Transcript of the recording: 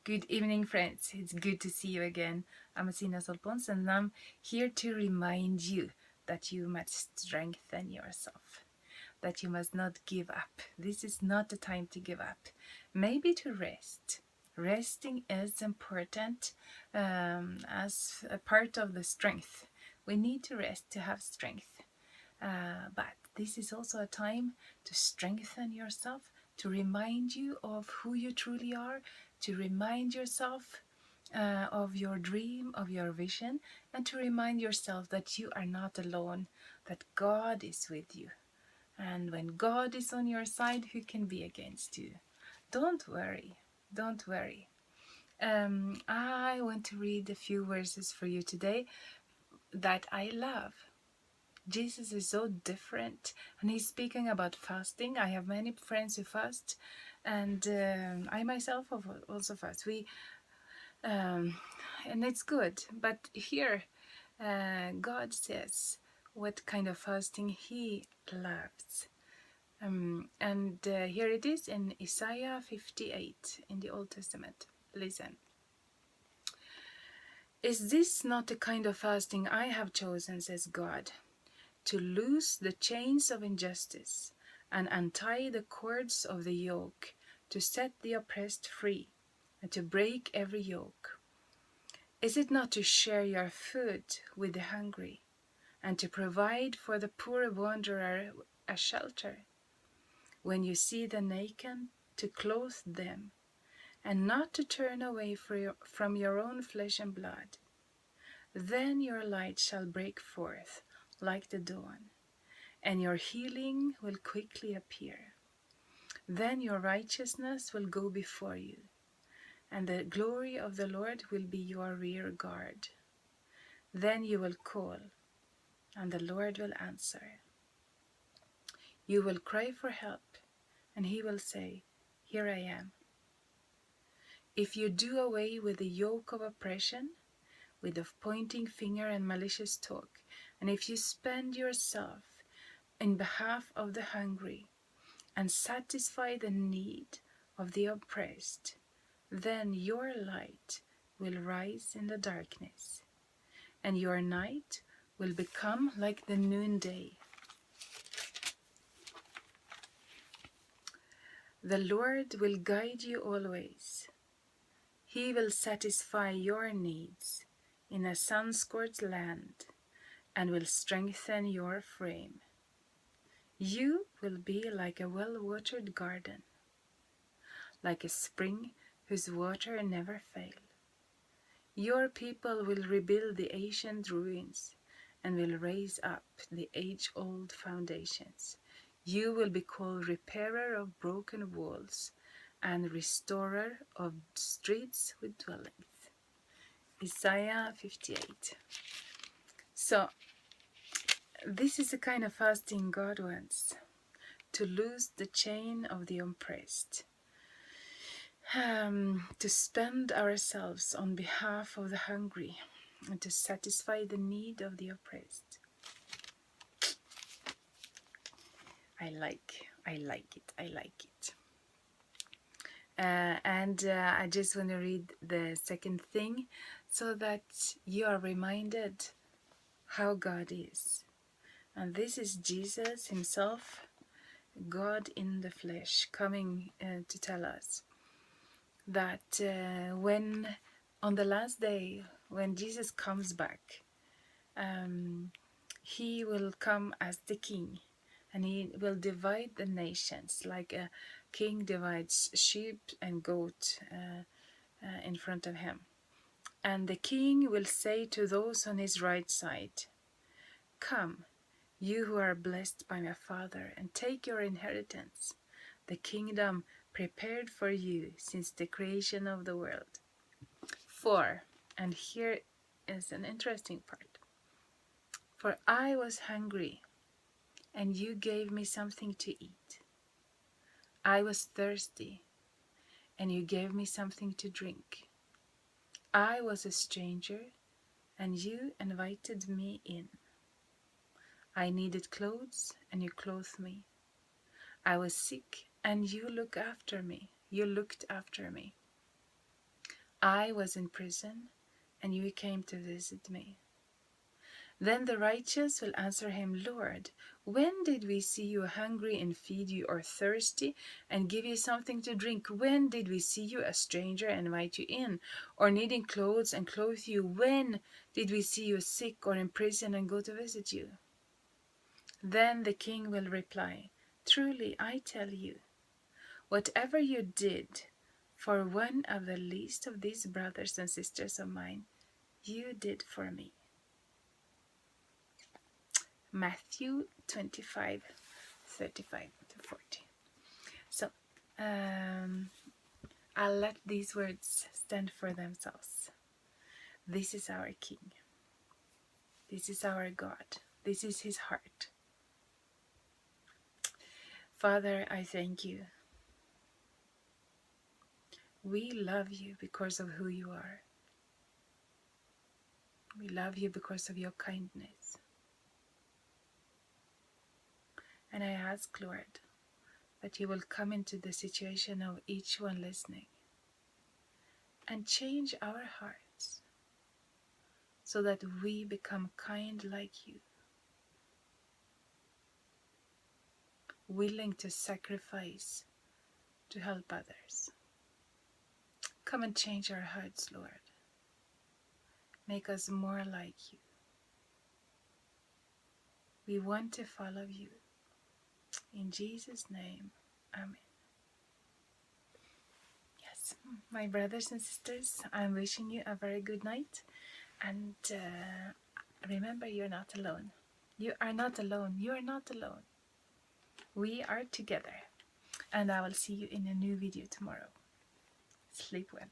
Good evening, friends. It's good to see you again. I'm Sina Saltbones, and I'm here to remind you that you must strengthen yourself, that you must not give up. This is not the time to give up. Maybe to rest. Resting is important as a part of the strength. We need to rest to have strength. But this is also a time to strengthen yourself, to remind you of who you truly are, to remind yourself of your dream, of your vision, and to remind yourself that you are not alone, that God is with you. And when God is on your side, who can be against you? Don't worry, don't worry. I want to read a few verses for you today that I love. Jesus is so different, and he's speaking about fasting. I have many friends who fast, and I myself also fast. And it's good. But here, God says what kind of fasting He loves, and here it is in Isaiah 58 in the Old Testament. Listen. Is this not the kind of fasting I have chosen, says God? To loose the chains of injustice and untie the cords of the yoke, to set the oppressed free and to break every yoke? Is it not to share your food with the hungry and to provide for the poor wanderer a shelter? When you see the naked, to clothe them and not to turn away from your own flesh and blood? Then your light shall break forth like the dawn, and your healing will quickly appear. Then your righteousness will go before you, and the glory of the Lord will be your rear guard. Then you will call, and the Lord will answer. You will cry for help, and he will say, Here I am. If you do away with the yoke of oppression, with the pointing finger and malicious talk, and if you spend yourself in behalf of the hungry, and satisfy the need of the oppressed, then your light will rise in the darkness, and your night will become like the noonday. The Lord will guide you always. He will satisfy your needs in a sun-scorched land and will strengthen your frame. You will be like a well-watered garden, like a spring whose water never fails. Your people will rebuild the ancient ruins and will raise up the age-old foundations. You will be called repairer of broken walls and restorer of streets with dwellings. Isaiah 58. So, this is the kind of fasting God wants, to loose the chain of the oppressed, to spend ourselves on behalf of the hungry, and to satisfy the need of the oppressed. I like it. I just want to read the second thing so that you are reminded how God is. And this is Jesus himself, God in the flesh, coming to tell us that when on the last day, when Jesus comes back, he will come as the king, and he will divide the nations like a king divides sheep and goat in front of him. And the king will say to those on his right side, Come, you who are blessed by my Father, and take your inheritance, the kingdom prepared for you since the creation of the world. For, and here is an interesting part, for I was hungry, and you gave me something to eat. I was thirsty, and you gave me something to drink. I was a stranger, and you invited me in. I needed clothes, and you clothed me. I was sick, and you looked after me. I was in prison, and you came to visit me. Then the righteous will answer him, Lord, when did we see you hungry and feed you, or thirsty and give you something to drink? When did we see you a stranger and invite you in, or needing clothes and clothe you? When did we see you sick or in prison and go to visit you? Then the king will reply, Truly I tell you, whatever you did for one of the least of these brothers and sisters of mine, you did for me. Matthew 25:35-40. So, I'll let these words stand for themselves. This is our King. This is our God. This is his heart. Father, I thank you. We love you because of who you are. We love you because of your kindness. And I ask, Lord, that you will come into the situation of each one listening and change our hearts so that we become kind like you, willing to sacrifice to help others. Come and change our hearts, Lord. Make us more like you. We want to follow you. In Jesus' name, Amen. Yes, my brothers and sisters, I'm wishing you a very good night. And remember, you're not alone. You are not alone. You are not alone. We are together. And I will see you in a new video tomorrow. Sleep well.